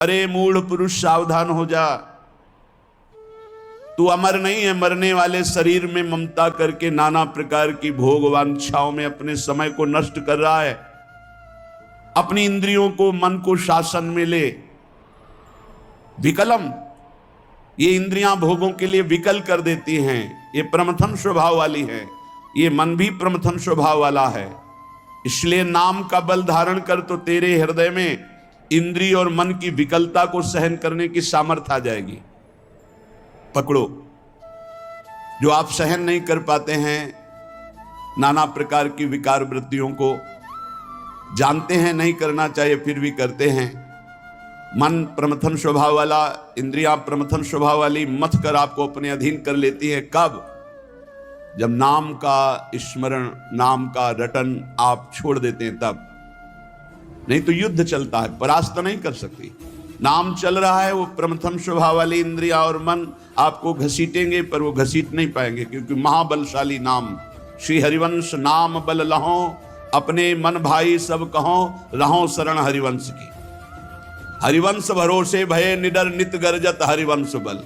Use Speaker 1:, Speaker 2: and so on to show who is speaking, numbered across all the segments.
Speaker 1: अरे मूढ़ पुरुष सावधान हो जा, तू अमर नहीं है। मरने वाले शरीर में ममता करके नाना प्रकार की भोग वांछाओं में अपने समय को नष्ट कर रहा है। अपनी इंद्रियों को, मन को शासन में ले। विकलम, ये इंद्रियां भोगों के लिए विकल कर देती हैं। ये प्रमथन स्वभाव वाली है। ये मन भी प्रमथन स्वभाव वाला है। इसलिए नाम का बल धारण कर, तो तेरे हृदय में इंद्रिय और मन की विकलता को सहन करने की सामर्थ्य आ जाएगी। पकड़ो, जो आप सहन नहीं कर पाते हैं, नाना प्रकार की विकार वृत्तियों को, जानते हैं नहीं करना चाहिए फिर भी करते हैं। मन प्रमथन स्वभाव वाला, इंद्रियां प्रमथन स्वभाव वाली मथ कर आपको अपने अधीन कर लेती है। कब? जब नाम का स्मरण, नाम का रटन आप छोड़ देते हैं तब। नहीं तो युद्ध चलता है, परास्त नहीं कर सकती। नाम चल रहा है, वो प्रमथन स्वभाव वाली इंद्रिया और मन आपको घसीटेंगे, पर वो घसीट नहीं पाएंगे, क्योंकि महाबलशाली नाम। श्री हरिवंश नाम बल लहो, अपने मन भाई सब कहो, रहो शरण हरिवंश की। हरिवंश भरोसे भये निडर, नित गरजत हरिवंश बल।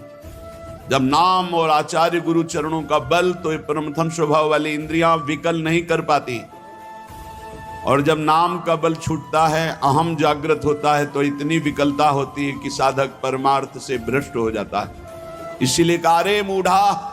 Speaker 1: जब नाम और आचार्य गुरु चरणों का बल, तो ये प्रमथन स्वभाव वाली इंद्रियां विकल नहीं कर पाती। और जब नाम का बल छूटता है, अहम जागृत होता है, तो इतनी विकलता होती है कि साधक परमार्थ से भ्रष्ट हो जाता है। इसीलिए कारे मूढ़ा,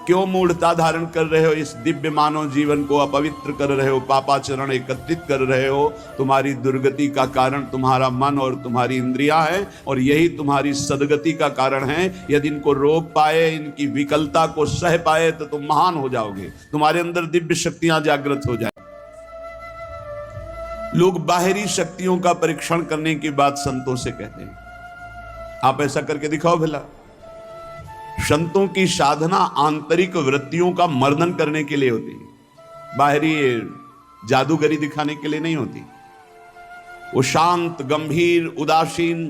Speaker 1: क्यों मूढ़ता धारण कर रहे हो? इस दिव्य मानव जीवन को अपवित्र कर रहे हो, पापाचरण एकत्रित कर रहे हो। तुम्हारी दुर्गति का कारण तुम्हारा मन और तुम्हारी इंद्रियां हैं, और यही तुम्हारी सदगति का कारण है। यदि इनको रोक पाए, इनकी विकलता को सह पाए, तो तुम महान हो जाओगे। तुम्हारे अंदर दिव्य शक्तियां जागृत हो जाए। लोग बाहरी शक्तियों का परीक्षण करने की बात संतों से कहते हैं। आप ऐसा करके दिखाओ भला। संतों की साधना आंतरिक वृत्तियों का मर्दन करने के लिए होती है, बाहरी जादूगरी दिखाने के लिए नहीं होती। वो शांत, गंभीर, उदासीन,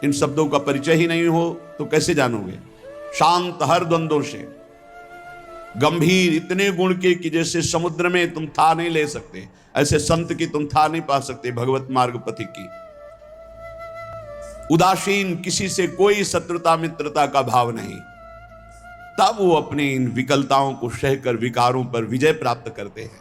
Speaker 1: इन शब्दों का परिचय ही नहीं हो तो कैसे जानोगे? शांत हर द्वंद्वों से, गंभीर इतने गुण के कि जैसे समुद्र में तुम था नहीं ले सकते, ऐसे संत की तुम था नहीं पा सकते, भगवत मार्ग पथिक की। उदासीन, किसी से कोई शत्रुता मित्रता का भाव नहीं। तब वो अपनी इन विकलताओं को सहकर विकारों पर विजय प्राप्त करते हैं।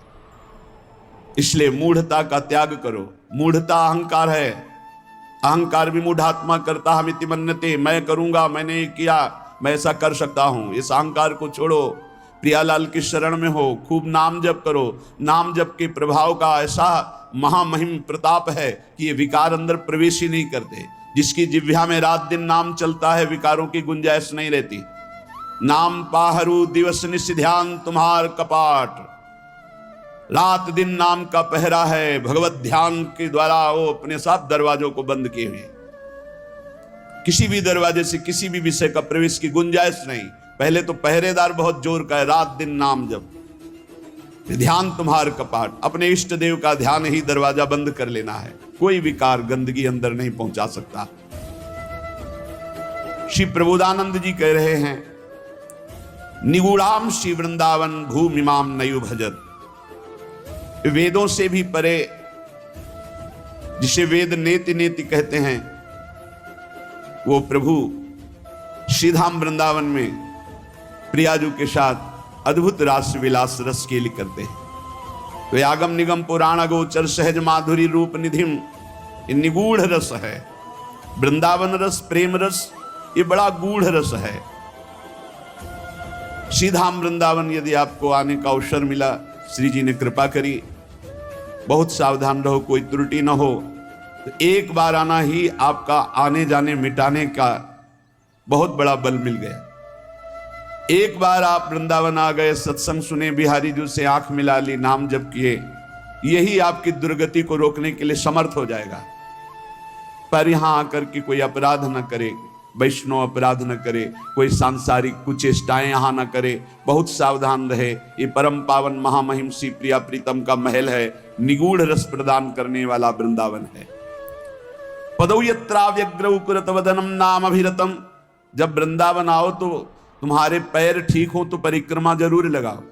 Speaker 1: इसलिए मूढ़ता का त्याग करो। मूढ़ता अहंकार है। अहंकार भी मूढ़ात्मा करता हमिति मन्यते, मैं करूंगा, मैंने ये किया, मैं ऐसा कर सकता हूं। इस अहंकार को छोड़ो, प्रियालाल की शरण में हो, खूब नाम जप करो। नाम जप के प्रभाव का ऐसा महामहिम प्रताप है कि ये विकार अंदर प्रवेश ही नहीं करते। जिसकी जिह्वा में रात दिन नाम चलता है, विकारों की गुंजाइश नहीं रहती। नाम पाहरू दिवस निश ध्यान तुम्हार कपाट, रात दिन नाम का पहरा है। भगवत ध्यान के द्वारा वो अपने साथ दरवाजों को बंद किए हुए, किसी भी दरवाजे से किसी भी विषय का प्रवेश की गुंजाइश नहीं। पहले तो पहरेदार बहुत जोर का है, रात दिन नाम जप, ध्यान तुम्हार कपाट। अपने इष्ट देव का ध्यान ही दरवाजा बंद कर लेना है। कोई विकार, गंदगी अंदर नहीं पहुंचा सकता। श्री प्रबोधानंद जी कह रहे हैं, निगूढ़ाम श्री वृंदावन भूमिमाम नयु भजत। वेदों से भी परे, जिसे वेद नेति नेति कहते हैं, वो प्रभु श्रीधाम वृंदावन में प्रियाजू के साथ अद्भुत रास विलास रस के लिए करते हैं। तो आगम निगम पुराण गोचर सहज माधुरी रूप निधिम, ये निगूढ़ रस है। वृंदावन रस, प्रेम रस, ये बड़ा गूढ़ रस है। श्रीधाम वृंदावन यदि आपको आने का अवसर मिला, श्री जी ने कृपा करी, बहुत सावधान रहो, कोई त्रुटि न हो, तो एक बार आना ही आपका आने जाने मिटाने का बहुत बड़ा बल मिल गया। एक बार आप वृंदावन आ गए, सत्संग सुने, बिहारी जी से आंख मिला ली, नाम जप किए, यही आपकी दुर्गति को रोकने के लिए समर्थ हो जाएगा। पर यहां आकर के कोई अपराध न करे, वैष्णव अपराध न करे, कोई सांसारिक कुचेष्टाएं यहां न करे, बहुत सावधान रहे। ये परम पावन महामहिम श्री प्रिया प्रीतम का महल है, निगूढ़ रस प्रदान करने वाला वृंदावन है। पदौ यत्रा व्यग्र उकुरत वदनम नाम अभिरतम। जब वृंदावन आओ तो तुम्हारे पैर ठीक हो तो परिक्रमा जरूर लगाओ।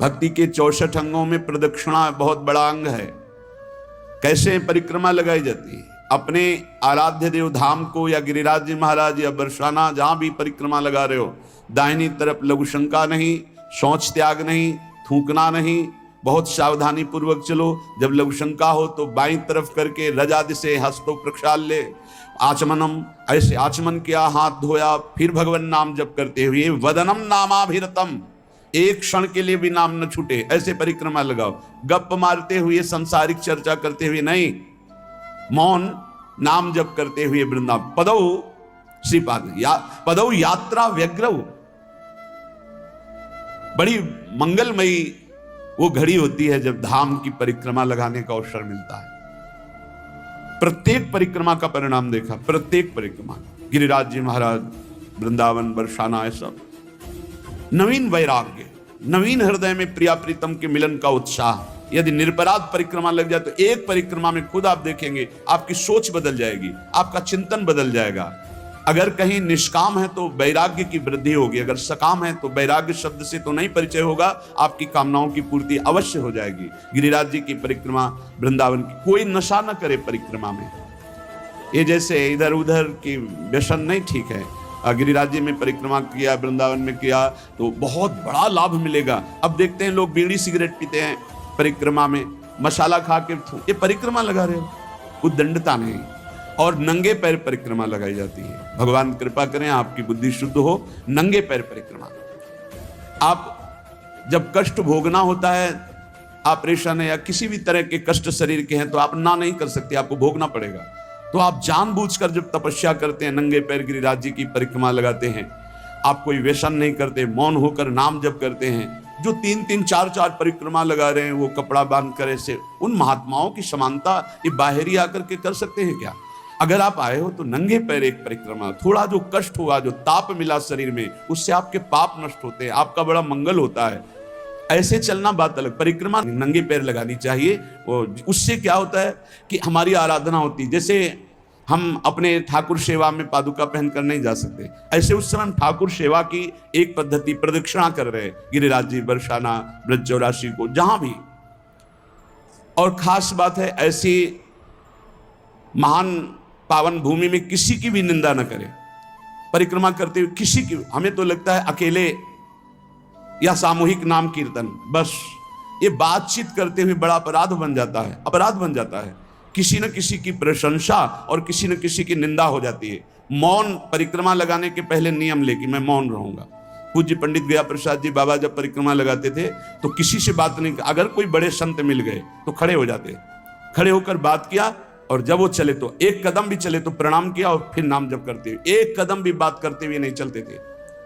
Speaker 1: भक्ति के 64 अंगों में प्रदक्षिणा बहुत बड़ा अंग है। कैसे परिक्रमा लगाई जाती है? अपने आराध्य देव धाम को या गिरिराज जी महाराज या बरसाना जहां भी परिक्रमा लगा रहे हो, दाहिनी तरफ लघु शंका नहीं, शौच त्याग नहीं, थूकना नहीं, बहुत सावधानी पूर्वक चलो। जब लघु शंका हो तो बाईं तरफ करके रजादि से हस्तो प्रक्षाल ले, आचमनम, ऐसे आचमन किया, हाथ धोया, फिर भगवान नाम जप करते हुए वदनम नामाभिरतम, एक क्षण के लिए भी नाम न छूटे, ऐसे परिक्रमा लगाओ। गप मारते हुए, संसारिक चर्चा करते हुए नहीं, मौन नाम जप करते हुए वृंदावन। पदौ श्रीपाद पदौ यात्रा व्यग्रव, बड़ी मंगलमयी वो घड़ी होती है जब धाम की परिक्रमा लगाने का अवसर मिलता है। प्रत्येक परिक्रमा का परिणाम देखा, प्रत्येक परिक्रमा, गिरिराज जी महाराज, वृंदावन, बरसाना, ऐसा नवीन वैराग्य, नवीन हृदय में प्रिया प्रीतम के मिलन का उत्साह। यदि निरपराध परिक्रमा लग जाए तो एक परिक्रमा में खुद आप देखेंगे आपकी सोच बदल जाएगी, आपका चिंतन बदल जाएगा। अगर कहीं निष्काम है तो वैराग्य की वृद्धि होगी, अगर सकाम है तो वैराग्य शब्द से तो नहीं परिचय होगा, आपकी कामनाओं की पूर्ति अवश्य हो जाएगी। गिरिराज जी की परिक्रमा, वृंदावन की, कोई नशा न करे परिक्रमा में। ये जैसे इधर उधर की व्यसन नहीं ठीक है। गिरिराज जी में परिक्रमा किया, वृंदावन में किया तो बहुत बड़ा लाभ मिलेगा। अब देखते हैं लोग बीड़ी सिगरेट पीते हैं परिक्रमा में, मसाला खा के, ये परिक्रमा लगा रहे हो, उद्दंडता नहीं। और नंगे पैर परिक्रमा लगाई जाती है। भगवान कृपा करें आपकी बुद्धि शुद्ध हो, नंगे पैर परिक्रमा। आप जब कष्ट भोगना होता है, ऑपरेशन है या किसी भी तरह के कष्ट शरीर के हैं, तो आप ना नहीं कर सकते, आपको भोगना पड़ेगा। तो आप जानबूझकर जब तपस्या करते हैं, नंगे पैर गिरिराज जी की परिक्रमा लगाते हैं, आप कोई व्यसन नहीं करते, मौन होकर नाम जप करते हैं। जो 3-3, 4-4 परिक्रमा लगा रहे हैं, वो कपड़ा बांध कर, ऐसे उन महात्माओं की समानता ये बाहरी आकर के कर सकते हैं क्या? अगर आप आए हो तो नंगे पैर एक परिक्रमा, थोड़ा जो कष्ट हुआ, जो ताप मिला शरीर में, उससे आपके पाप नष्ट होते हैं, आपका बड़ा मंगल होता है। ऐसे चलना बात अलग, परिक्रमा नंगे पैर लगानी चाहिए। उससे क्या होता है कि हमारी आराधना होती है। जैसे हम अपने ठाकुर सेवा में पादुका पहनकर नहीं जा सकते, ऐसे उस समय हम ठाकुर सेवा की एक पद्धति प्रदक्षिणा कर रहे हैं, गिरिराज जी, बरसाना, ब्रज चौरासी को, जहां भी। और खास बात है, ऐसी महान पावन भूमि में किसी की भी निंदा न करें। परिक्रमा करते हुए किसी की, हमें तो लगता है अकेले या सामूहिक नाम कीर्तन, बस ये बातचीत करते हुए बड़ा अपराध बन जाता है, अपराध बन जाता है। किसी न किसी की प्रशंसा और किसी न किसी की निंदा हो जाती है। मौन, परिक्रमा लगाने के पहले नियम ले कि मैं मौन रहूंगा। पूज्य पंडित गया प्रसाद जी बाबा जब परिक्रमा लगाते थे तो किसी से बात नहीं, अगर कोई बड़े संत मिल गए तो खड़े हो जाते, खड़े होकर बात किया, और जब वो चले तो एक कदम भी चले तो प्रणाम किया और फिर नाम जप करते हुए, एक कदम भी बात करते हुए नहीं चलते थे।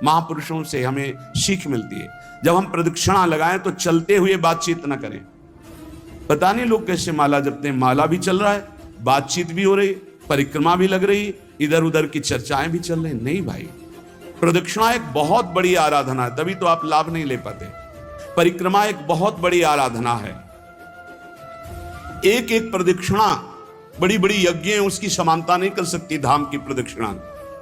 Speaker 1: महापुरुषों से हमें सीख मिलती है। जब हम प्रदक्षिणा लगाएं तो चलते हुए बातचीत न करें। पता नहीं लोग कैसे माला जपते हैं, माला भी चल रहा है, बातचीत भी हो रही, परिक्रमा भी लग रही, इधर उधर की चर्चाएं भी चल रही। नहीं भाई, प्रदक्षिणा एक बहुत बड़ी आराधना है, तभी तो आप लाभ नहीं ले पाते। परिक्रमा एक बहुत बड़ी आराधना है। एक एक प्रदक्षिणा, बड़ी बड़ी यज्ञ उसकी समानता नहीं कर सकती धाम की प्रदक्षिणा,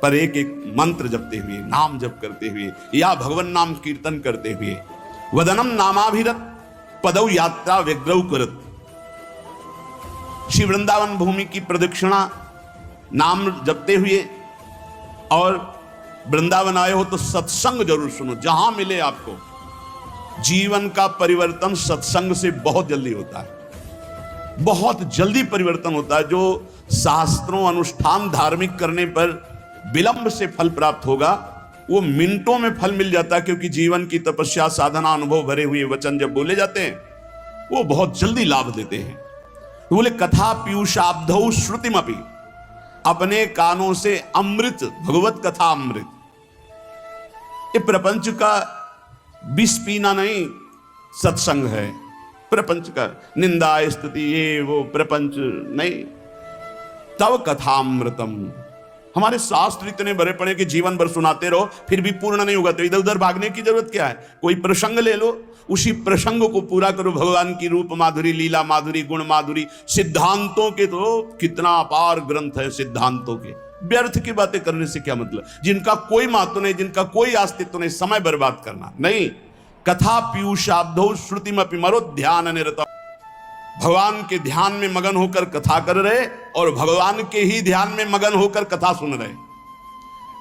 Speaker 1: पर एक एक मंत्र जपते हुए, नाम जप करते हुए या भगवान नाम कीर्तन करते हुए, वदनम नामाभिरत पदौ यात्रा व्यग्रव करत। श्री वृंदावन भूमि की प्रदक्षिणा नाम जपते हुए, और वृंदावन आए हो तो सत्संग जरूर सुनो, जहां मिले आपको। जीवन का परिवर्तन सत्संग से बहुत जल्दी होता है, बहुत जल्दी परिवर्तन होता है। जो शास्त्रों, अनुष्ठान, धार्मिक करने पर विलंब से फल प्राप्त होगा, वो मिनटों में फल मिल जाता है, क्योंकि जीवन की तपस्या, साधना, अनुभव भरे हुए वचन जब बोले जाते हैं वो बहुत जल्दी लाभ देते हैं। तो बोले कथा पीयूषाब्धौ श्रुतिमपि, अपने कानों से अमृत, भगवत कथा अमृत। ये प्रपंच का विष पीना नहीं सत्संग है, प्रपंच का निंदा स्तुति ये वो प्रपंच नहीं। तव कथामृतम, हमारे शास्त्र इतने भरे पड़े कि जीवन भर सुनाते रहो फिर भी पूर्ण नहीं होगा, तो इधर उधर भागने की जरूरत क्या है? कोई प्रसंग ले लो, उसी प्रसंग को पूरा करो। भगवान की रूप माधुरी, लीला माधुरी, गुण माधुरी, सिद्धांतों के तो कितना अपार ग्रंथ है सिद्धांतों के। व्यर्थ की बातें करने से क्या मतलब, जिनका कोई महत्व नहीं, जिनका कोई अस्तित्व नहीं, समय बर्बाद करना नहीं। कथा पीयूषाब्धौ श्रुतिमपि मरो ध्यान निरत, भगवान के ध्यान में मगन होकर कथा कर रहे और भगवान के ही ध्यान में मगन होकर कथा सुन रहे।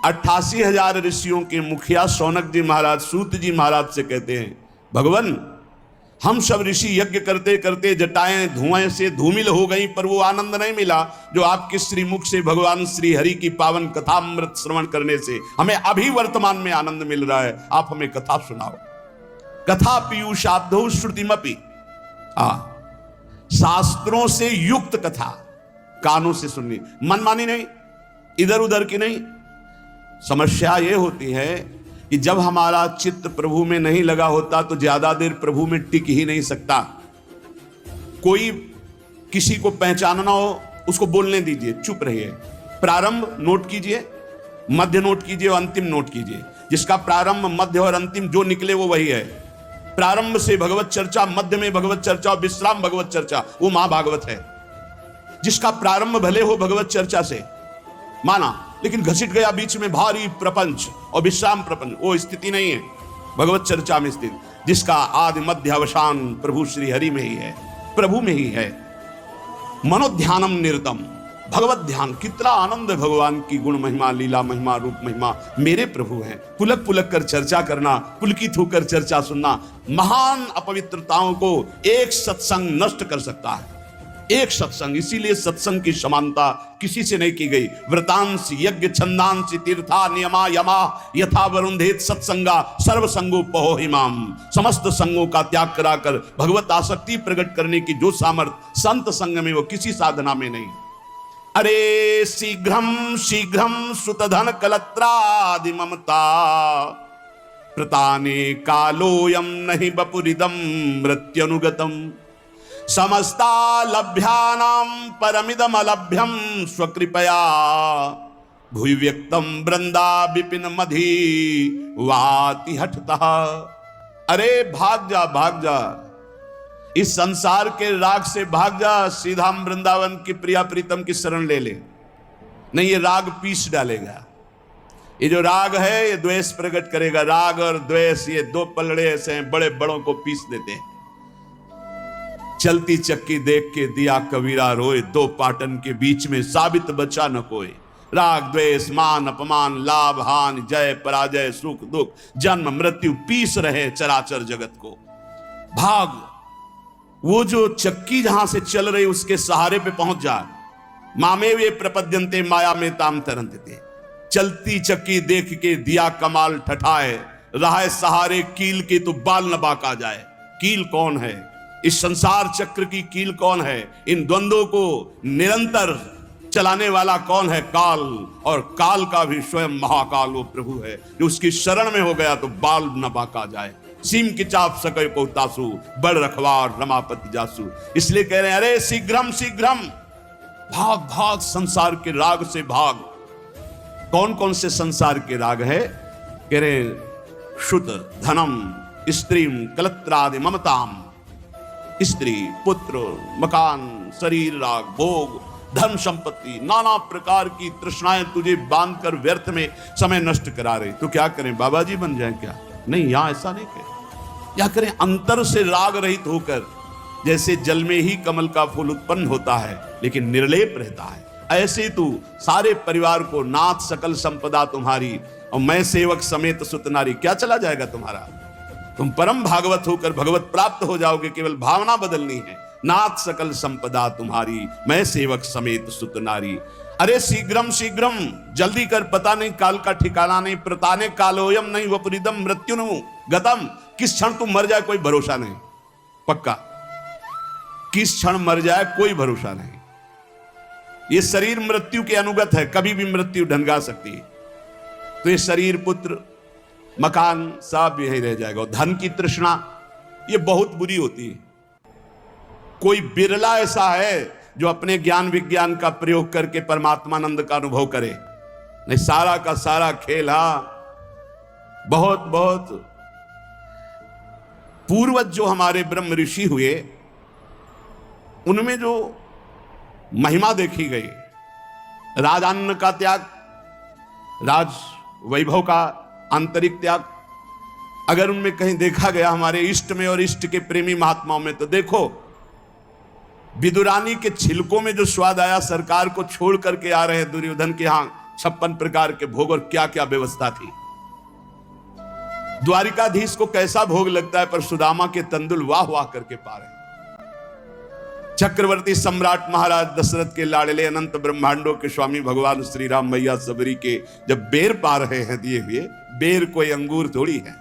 Speaker 1: 88,000 ऋषियों के मुखिया शौनक जी महाराज सूत जी महाराज से कहते हैं, भगवान हम सब ऋषि यज्ञ करते करते जटाएं धुएं से धूमिल हो गई, पर वो आनंद नहीं मिला जो आपके श्रीमुख से भगवान श्री हरि की पावन कथामृत श्रवण करने से हमें अभी वर्तमान में आनंद मिल रहा है। आप हमें कथा सुनाओ। कथा पीयूषाब्धौ श्रुतिमपि, शास्त्रों से युक्त कथा कानों से सुननी, मनमानी नहीं, इधर उधर की नहीं। समस्या यह होती है कि जब हमारा चित्त प्रभु में नहीं लगा होता तो ज्यादा देर प्रभु में टिक ही नहीं सकता। कोई किसी को पहचानना हो उसको बोलने दीजिए, चुप रहिए। प्रारंभ नोट कीजिए, मध्य नोट कीजिए और अंतिम नोट कीजिए। जिसका प्रारंभ मध्य और अंतिम जो निकले वो वही है। प्रारंभ से भगवत चर्चा, मध्य में भगवत चर्चा और विश्राम भगवत चर्चा, वो महाभागवत है। जिसका प्रारंभ भले हो भगवत चर्चा से माना, लेकिन घसीट गया बीच में भारी प्रपंच और विश्राम प्रपंच, वो स्थिति नहीं है भगवत चर्चा में स्थित। जिसका आदि मध्य अवसान प्रभु श्री हरि में ही है, प्रभु में ही है। मनोध्यानम निरतम, भगवत ध्यान, कितना आनंद है भगवान की गुण महिमा, लीला महिमा, रूप महिमा, मेरे प्रभु हैं। पुलक पुलक कर चर्चा करना, पुलकित होकर चर्चा सुनना, महान अपवित्रताओं को एक सत्संग नष्ट कर सकता है, एक सत्संग। इसीलिए सत्संग की समानता किसी से नहीं की गई। व्रतांश यज्ञ छंदांश तीर्था नियमा यमा यथा वरुंधेत सत्संगा सर्व संगो पहो हिमाम। समस्त संगों का त्याग कराकर भगवत आसक्ति प्रकट करने की जो सामर्थ्य संत संग में, वो किसी साधना में नहीं। अरे शीघ्रम शीघ्रम सुतधन कलत्रादि ममता प्रताने कालोयम नहीं बपुरिदम मृत्युनुगतम। समस्ता लभ्यानां परमिदमलभ्यं स्वकृपया भुवि व्यक्तम वृंदा विपिन मधि वाति हठतः। अरे भाग जा, भाग जा, इस संसार के राग से भाग जा, सीधा हम वृंदावन की प्रिया प्रीतम की शरण ले ले। नहीं, ये राग पीस डालेगा। ये जो राग है ये द्वेष प्रकट करेगा। राग और द्वेष ये दो पलड़े ऐसे हैं, बड़े बड़ों को पीस देते हैं। चलती चक्की देख के दिया कबीरा रोए, दो पाटन के बीच में साबित बचा न कोई। राग द्वेष मान अपमान लाभ हानि जय पराजय सुख दुख जन्म मृत्यु पीस रहे चराचर जगत को। भाग, वो जो चक्की जहां से चल रही उसके सहारे पे पहुंच जा। मामे वे प्रपद्यंते माया में ताम तरंते। चलती चक्की देख के दिया कमाल ठठाए, रहा सहारे कील के तो बाल न बाका जाए। कील कौन है? इस संसार चक्र की कील कौन है? इन द्वंद्वों को निरंतर चलाने वाला कौन है? काल। और काल का भी स्वयं महाकाल वो प्रभु है जो उसकी शरण में हो गया तो बाल न बाका जाए। सीम की चाप सके को तासु, बड़ रखवार रमापति जासु। इसलिए कह रहे हैं अरे शीघ्रम शीघ्रम, भाग भाग संसार के राग से भाग। कौन कौन से संसार के राग है? कह रहे शुद्ध धनम स्त्रीम कलत्रादि ममताम। स्त्री पुत्र मकान शरीर राग भोग धन संपत्ति नाना प्रकार की तृष्णाएं तुझे बांधकर व्यर्थ में समय नष्ट करा रहे। तो क्या करें, बाबा जी बन जाएं क्या? नहीं, यहां ऐसा नहीं करें। क्या करें? अंतर से राग रहित होकर, जैसे जल में ही कमल का फूल उत्पन्न होता है लेकिन निर्लेप रहता है, ऐसे तू सारे परिवार को नाथ सकल संपदा तुम्हारी और मैं सेवक समेत सुत नारी। क्या चला जाएगा तुम्हारा? तुम परम भागवत होकर भगवत प्राप्त हो जाओगे। केवल भावना बदलनी है। नाथ सकल संपदा तुम्हारी मैं सेवक समेत सुत नारी। अरे शीघ्रम शीघ्रम, जल्दी कर, पता नहीं काल का ठिकाना नहीं। प्रताने कालोयम नहीं वपुरिदम मृत्युनु गतम। किस क्षण तुम मर जाए कोई भरोसा नहीं। पक्का किस क्षण मर जाए कोई भरोसा नहीं। ये शरीर मृत्यु के अनुगत है, कभी भी मृत्यु ढंगा सकती है। तो ये शरीर पुत्र मकान सब यही रह जाएगा। धन की तृष्णा ये बहुत बुरी होती है। कोई बिरला ऐसा है जो अपने ज्ञान विज्ञान का प्रयोग करके परमात्मानंद का अनुभव करे। नहीं, सारा का सारा खेल, बहुत बहुत पूर्वज जो हमारे ब्रह्म ऋषि हुए उनमें जो महिमा देखी गई, राजान्न का त्याग, राज वैभव का आंतरिक त्याग, अगर उनमें कहीं देखा गया हमारे इष्ट में और इष्ट के प्रेमी महात्माओं में, तो देखो विदुरानी के छिलकों में जो स्वाद आया, सरकार को छोड़ करके आ रहे दुर्योधन के यहां 56 प्रकार के भोग और क्या क्या व्यवस्था थी। द्वारिकाधीश को कैसा भोग लगता है, पर सुदामा के तंदुल वाह वाह करके पा रहे। चक्रवर्ती सम्राट महाराज दशरथ के लाडले अनंत ब्रह्मांडों के स्वामी भगवान श्री राम मैया सबरी के जब बेर पा रहे हैं दिए हुए, बेर कोई अंगूर थोड़ी है,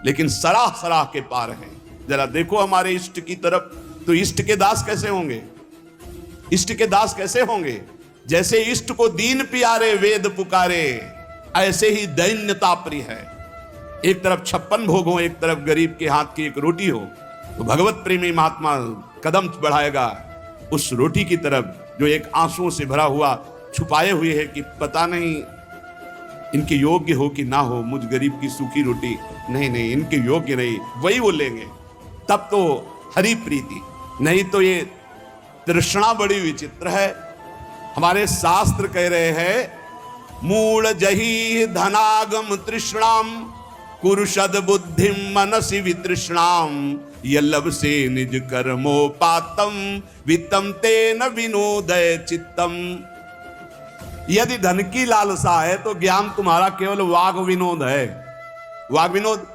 Speaker 1: लेकिन सराह सराह के पा रहे हैं। जरा देखो हमारे इष्ट की तरफ, तो इष्ट के दास कैसे होंगे, इष्ट के दास कैसे होंगे? जैसे इष्ट को दीन प्यारे वेद पुकारे, ऐसे ही दैन्यता प्रिय है। एक तरफ 56 भोग हो, एक तरफ गरीब के हाथ की एक रोटी हो, तो भगवत प्रेमी महात्मा कदम बढ़ाएगा उस रोटी की तरफ जो एक आंसुओं से भरा हुआ छुपाए हुए है कि पता नहीं इनके योग्य हो कि ना हो, मुझ गरीब की सूखी रोटी नहीं नहीं इनके योग्य नहीं, वही वो लेंगे। तब तो हरि प्रीति, नहीं तो ये तृष्णा बड़ी विचित्र है। हमारे शास्त्र कह रहे हैं मूल जही धनागम तृष्णाम कुरुषद बुद्धिम मनसि वितृष्णाम यल्लभ से निज कर्मोपातम वित्तम तेन विनोदय चित्तम। यदि धन की लालसा है तो ज्ञान तुम्हारा केवल वाग विनोद है। वाग विनोद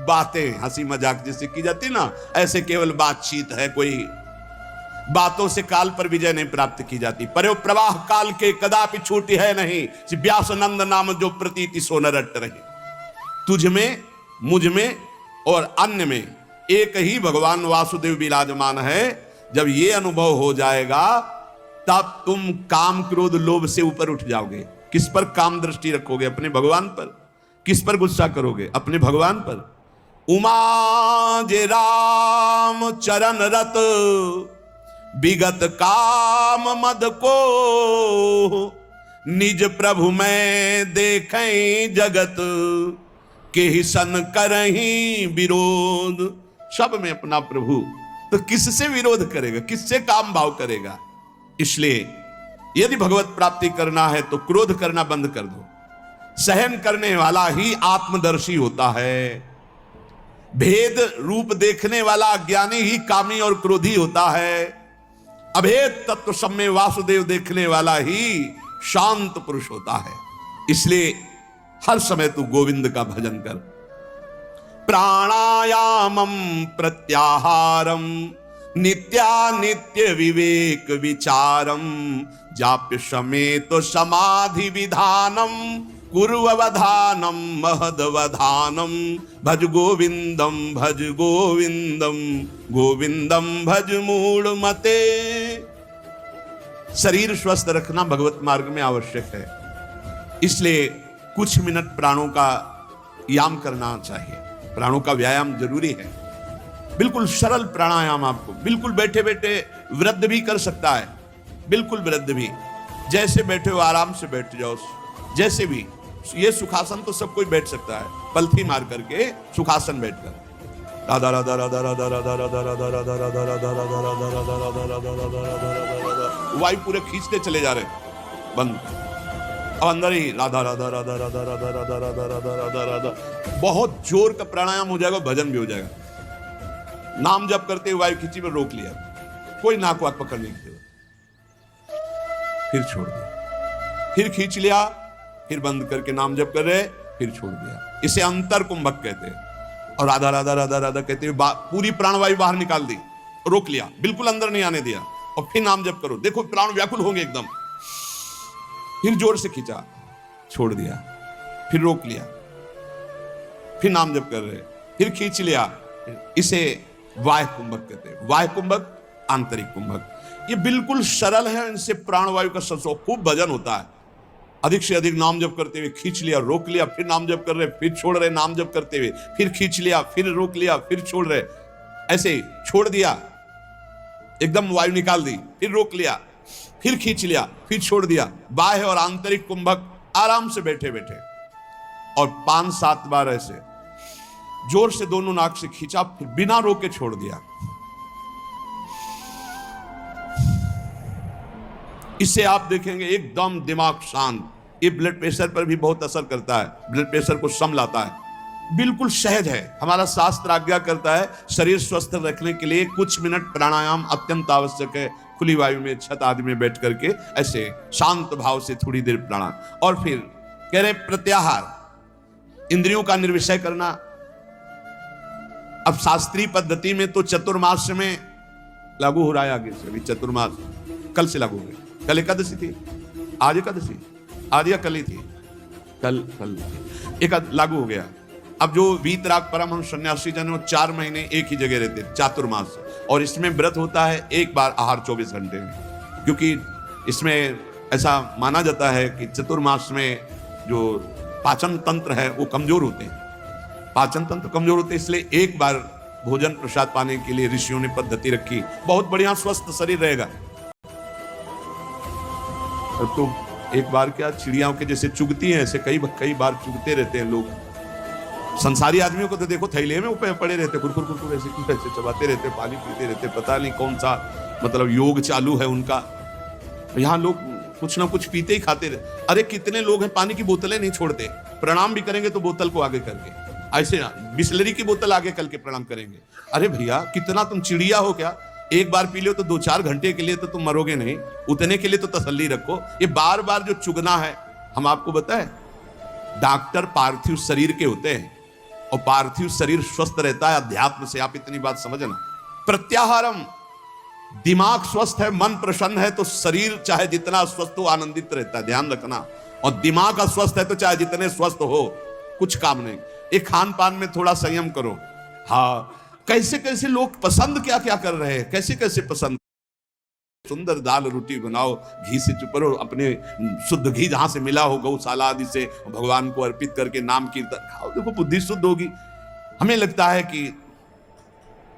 Speaker 1: बातें, हंसी मजाक जैसे की जाती ना, ऐसे केवल बातचीत है, कोई बातों से काल पर विजय नहीं प्राप्त की जाती। पर प्रवाह काल के कदापि छूटी है नहीं, व्यास नंद नाम जो प्रतीति सो न रट रहे। तुझ में, मुझ में और अन्य में एक ही भगवान वासुदेव विराजमान है। जब ये अनुभव हो जाएगा तब तुम काम क्रोध लोभ से ऊपर उठ जाओगे। किस पर काम दृष्टि रखोगे? अपने भगवान पर। किस पर गुस्सा करोगे? अपने भगवान पर। उमा जे राम चरण रत विगत काम मद को निज प्रभु में देखें जगत के ही सन करहीं विरोध। सब में अपना प्रभु, तो किससे विरोध करेगा, किससे काम भाव करेगा? इसलिए यदि भगवत प्राप्ति करना है तो क्रोध करना बंद कर दो। सहन करने वाला ही आत्मदर्शी होता है। भेद रूप देखने वाला अज्ञानी ही कामी और क्रोधी होता है। अभेद तत्व सब में वासुदेव देखने वाला ही शांत पुरुष होता है। इसलिए हर समय तू गोविंद का भजन कर। प्राणायामम प्रत्याहारम नित्यानित्य विवेक विचारम जाप्य समेत समाधि विधानम कुर्ववधानम महदवधानम भज गोविंदम गोविंदम भज मूढ़ मते। शरीर स्वस्थ रखना भगवत मार्ग में आवश्यक है, इसलिए कुछ मिनट प्राणों का याम करना चाहिए। प्राणों का व्यायाम जरूरी है। बिल्कुल सरल प्राणायाम, आपको बिल्कुल बैठे बैठे वृद्ध भी कर सकता है, बिल्कुल वृद्ध भी। जैसे बैठे हो आराम से बैठ जाओ, जैसे भी। ये सुखासन तो सब कोई बैठ सकता है, पलथी मार करके सुखासन बैठकर। राधा राधा राधा राधा राधा राधा राधा राधा राधा राधा राधा राधा राधा राधा राधा, वायु पूरे खींचते चले जा रहे, बंद। अब अंदर ही राधा राधा राधा राधा राधा राधा राधा राधा राधा राधा। बहुत जोर का प्राणायाम हो जाएगा, भजन भी हो जाएगा। नाम जप करते हुए वायु खींची में रोक लिया, कोई नाक वाक पकड़ नहीं किया, फिर छोड़ दिया, फिर खींच लिया, फिर बंद करके नाम जप कर रहे, फिर छोड़ दिया। इसे अंतर कुंभक कहते हैं। और राधा राधा राधा राधा कहते हुए पूरी प्राणवायु बाहर निकाल दी, रोक लिया, बिल्कुल अंदर नहीं आने दिया, और फिर नाम जप करो। देखो प्राण व्याकुल होंगे एकदम। फिर जोर से खींचा, छोड़ दिया, फिर रोक लिया, फिर नाम जप कर रहे, फिर खींच लिया। इसे वायु कुंभक कहते हैं। वायु कुंभक, आंतरिक कुंभक। ये बिल्कुल सरल है, इनसे प्राणवायु का संसर्ग, खूब भजन होता है। अधिक से अधिक नाम जप करते हुए खींच लिया, रोक लिया, फिर नाम जप कर रहे, फिर छोड़ रहे, नाम जप करते हुए फिर खींच लिया, फिर रोक लिया, फिर छोड़ रहे। ऐसे छोड़ दिया, एकदम वायु निकाल दी, फिर रोक लिया, फिर खींच लिया, फिर छोड़ दिया। बाह्य और आंतरिक कुंभक आराम से बैठे बैठे, और 5-7 बार ऐसे जोर से दोनों नाक से खींचा, फिर बिना रोके छोड़ दिया। इससे आप देखेंगे एकदम दिमाग शांत। ये ब्लड प्रेशर पर भी बहुत असर करता है, ब्लड प्रेशर को सम लाता है। बिल्कुल सहज है। हमारा शास्त्र आज्ञा करता है शरीर स्वस्थ रखने के लिए कुछ मिनट प्राणायाम अत्यंत आवश्यक है। खुली वायु में छत आदि में बैठ करके ऐसे शांत भाव से थोड़ी देर प्राणायाम। और फिर कह रहे प्रत्याहार, इंद्रियों का निर्विषय करना। अब शास्त्रीय पद्धति में तो चतुर्मास में लागू हो रहा है आगे से, अभी चतुर्मास कल से लागू हो गया। कल एकादशी थी, आज एकादशी, आज या कल ही थी, कल एक लागू हो गया। अब जो वीतराग परमहंस सन्यासी जन वो 4 महीने एक ही जगह रहते चातुर्मास, और इसमें व्रत होता है एक बार आहार 24 घंटे में, क्योंकि इसमें ऐसा माना जाता है कि चतुर्मास में जो पाचन तंत्र है वो कमजोर होते हैं, पाचन तंत्र कमजोर होते हैं, इसलिए एक बार भोजन प्रसाद पाने के लिए ऋषियों ने पद्धति रखी। बहुत बढ़िया स्वस्थ शरीर रहेगा। तो एक बार क्या चिड़ियाओं के जैसे चुगती हैं, ऐसे कई बार चुगते रहते हैं लोग। संसारी आदमियों को तो देखो थैले में ऊपर पड़े रहते, कुरकुर कुरकुर ऐसे चबाते रहते, पानी पीते रहते, पता नहीं कौन सा मतलब योग चालू है उनका। यहाँ लोग कुछ ना कुछ पीते ही खाते रहे। अरे कितने लोग हैं पानी की बोतलें नहीं छोड़ते, प्रणाम भी करेंगे तो बोतल को आगे करके, ऐसे बिस्लरी की बोतल आगे करके प्रणाम करेंगे। अरे भैया कितना तुम चिड़िया हो क्या? एक बार पी लो तो 2-4 घंटे के लिए तो तुम मरोगे नहीं, उतने के लिए तो तसल्ली रखो। ये बार बार जो चुगना है, हम आपको बताएं डॉक्टर पार्थिव शरीर के होते हैं और पार्थिव शरीर स्वस्थ रहता है अध्यात्म से। आप इतनी बात समझना। प्रत्याहारम, दिमाग स्वस्थ है, मन प्रसन्न है तो शरीर चाहे जितना स्वस्थ हो आनंदित रहता है, ध्यान रखना। और दिमाग अस्वस्थ है तो चाहे जितने स्वस्थ हो कुछ काम नहीं। एक खान पान में थोड़ा संयम करो। हाँ, कैसे कैसे लोग पसंद क्या क्या कर रहे हैं, कैसे कैसे पसंद। सुंदर दाल रोटी बनाओ, घी से चुपरो, अपने शुद्ध घी जहां से मिला हो गौशाला आदि से भगवान को अर्पित करके नाम कीर्तन खाओ, देखो बुद्धि शुद्ध होगी। हमें लगता है कि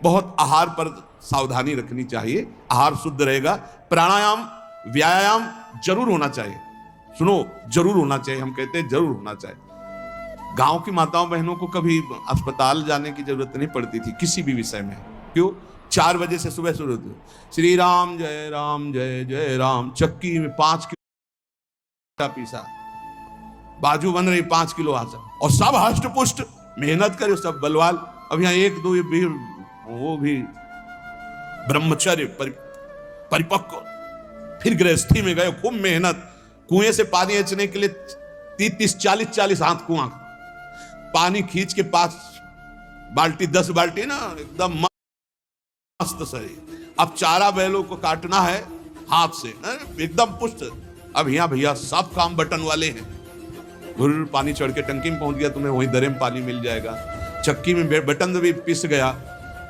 Speaker 1: बहुत आहार पर सावधानी रखनी चाहिए, आहार शुद्ध रहेगा। प्राणायाम व्यायाम जरूर होना चाहिए, सुनो जरूर होना चाहिए, हम कहते हैं जरूर होना चाहिए। गांव की माताओं बहनों को कभी अस्पताल जाने की जरूरत नहीं पड़ती थी किसी भी विषय में। क्यों? 4 बजे से सुबह शुरू होती, श्री राम जय जय राम, चक्की में 5 किलो पीसा, बाजू बन रही 5 किलो आसन, और सब हष्ट पुष्ट मेहनत करे, सब बलवाल। अब यहाँ 1-2 वो भी ब्रह्मचर्य परिपक्व, फिर गृहस्थी में गए, खूब मेहनत। कुएं से पानी खींचने के लिए 30-40 हाथ कुआं, पानी खींच के 5 बाल्टी 10 बाल्टी ना, एकदम मस्त शरीर। अब चारा बैलों को काटना है हाथ से एकदम पुष्ट। अब यहाँ भैया सब काम बटन वाले हैं, घुर पानी चढ़ के टंकी में पहुंच गया, तुम्हें वहीं दरे में पानी मिल जाएगा। चक्की में बटन भी पिस गया,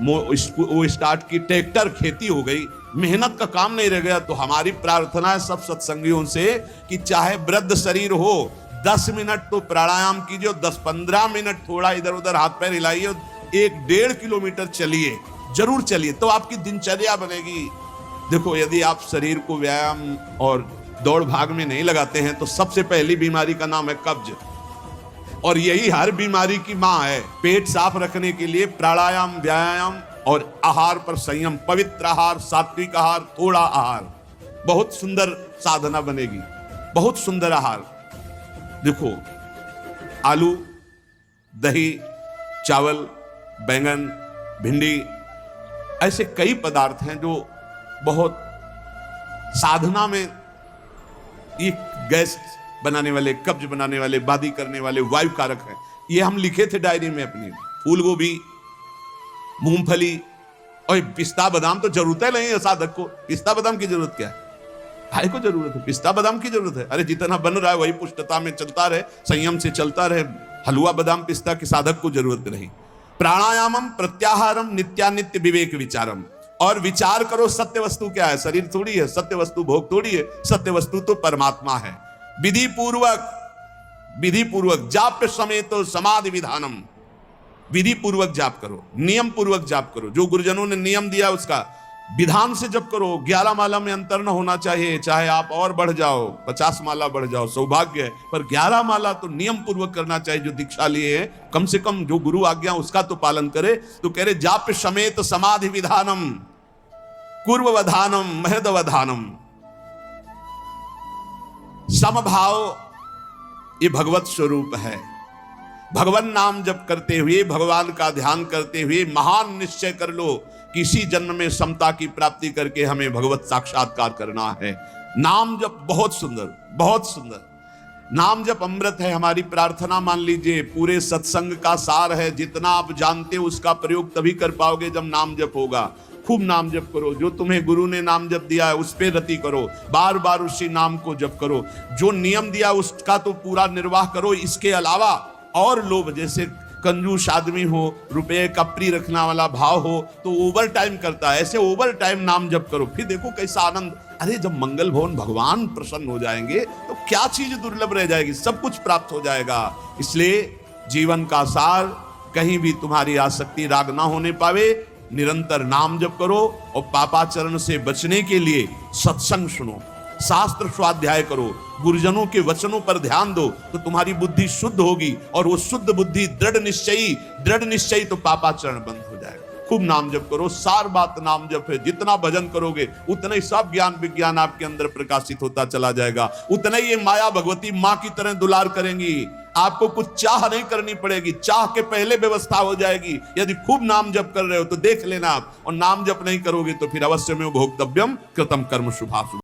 Speaker 1: वो स्टार्ट की, ट्रैक्टर खेती हो गई, मेहनत का काम नहीं रह गया। तो हमारी प्रार्थना है सब सत्संगियों से कि चाहे वृद्ध शरीर हो, 10 मिनट तो प्राणायाम कीजिए, 10-15 मिनट थोड़ा इधर उधर हाथ पैर हिलाइए, 1-1.5 किलोमीटर चलिए, जरूर चलिए, तो आपकी दिनचर्या बनेगी। देखो यदि आप शरीर को व्यायाम और दौड़ भाग में नहीं लगाते हैं तो सबसे पहली बीमारी का नाम है कब्ज, और यही हर बीमारी की मां है। पेट साफ रखने के लिए प्राणायाम व्यायाम और आहार पर संयम, पवित्र आहार, सात्विक आहार, थोड़ा आहार, बहुत सुंदर साधना बनेगी, बहुत सुंदर आहार। देखो आलू, दही, चावल, बैंगन, भिंडी, ऐसे कई पदार्थ हैं जो बहुत साधना में ये गैस बनाने वाले, कब्ज बनाने वाले, बादी करने वाले, वायु कारक हैं। ये हम लिखे थे डायरी में अपनी। फूल गोभी, मूंगफली और पिस्ता बादाम तो जरूरत है नहीं है साधक को। पिस्ता बादाम की जरूरत क्या है? भाई को जरूरत है, पिस्ता बादाम की जरूरत है। अरे जितना बन रहा है वही पुष्टता में चलता रहे, संयम से चलता रहे। हलवा बादाम पिस्ता की साधक को जरूरत नहीं। प्राणायामम प्रत्याहारम नित्यानित्य विवेक विचारम, और विचार करो सत्य वस्तु क्या है। शरीर थोड़ी है, सत्य वस्तु भोग थोड़ी है, सत्य वस्तु तो परमात्मा है। विधि पूर्वक जाप्य समेत समाधि विधानम, विधि पूर्वक जाप करो, नियम पूर्वक जाप करो। जो गुरुजनों ने नियम दिया उसका विधान से जप करो। 11 माला में अंतर न होना चाहिए, चाहे आप और बढ़ जाओ, 50 माला बढ़ जाओ, सौभाग्य है, पर 11 माला तो नियम पूर्वक करना चाहिए। जो दीक्षा लिए है कम से कम जो गुरु आज्ञा उसका तो पालन करे। तो कह रहे जाप्य समेत समाधि विधानम, कुर्ववधानम, महदवधानम। समभाव ये भगवत स्वरूप है। भगवान नाम जप करते हुए, भगवान का ध्यान करते हुए महान निश्चय कर लो कि इसी जन्म में समता की प्राप्ति करके हमें भगवत साक्षात्कार करना है। नाम जप बहुत सुंदर, बहुत सुंदर। नाम जप अमृत है। हमारी प्रार्थना मान लीजिए पूरे सत्संग का सार है। जितना आप जानते हो उसका प्रयोग तभी कर पाओगे जब नाम जप होगा। खूब नाम जप करो। जो तुम्हें गुरु ने नाम जप दिया है उस पे रति करो, बार बार उसी नाम को जप करो। जो नियम दिया उसका तो पूरा निर्वाह करो। इसके अलावा और लोभ, जैसे कंजूस आदमी हो, रुपये कपरी रखना वाला भाव हो तो ओवर टाइम करता है, ऐसे ओवर टाइम नाम जप करो। फिर देखो कैसा आनंद। अरे जब मंगल भवन भगवान प्रसन्न हो जाएंगे तो क्या चीज दुर्लभ रह जाएगी, सब कुछ प्राप्त हो जाएगा। इसलिए जीवन का सार, कहीं भी तुम्हारी आसक्ति राग ना होने पावे, निरंतर नाम जप करो और पापाचरण से बचने के लिए सत्संग सुनो, शास्त्र स्वाध्याय करो, गुरुजनों के वचनों पर ध्यान दो तो तुम्हारी बुद्धि शुद्ध होगी। और वो शुद्ध बुद्धि दृढ़ निश्चयी तो पापाचरण बंद हो जाएगा। खूब नाम जप करो। सार बात नाम जप है। जितना भजन करोगे उतना ही सब ज्ञान विज्ञान आपके अंदर प्रकाशित होता चला जाएगा। उतना ही ये माया भगवती माँ की तरह दुलार करेंगी। आपको कुछ चाह नहीं करनी पड़ेगी, चाह के पहले व्यवस्था हो जाएगी। यदि खूब नाम जप कर रहे हो तो देख लेना आप, और नाम जप नहीं करोगे तो फिर अवश्य में भोक्तव्यम कृतम कर्म शुभाशुभ।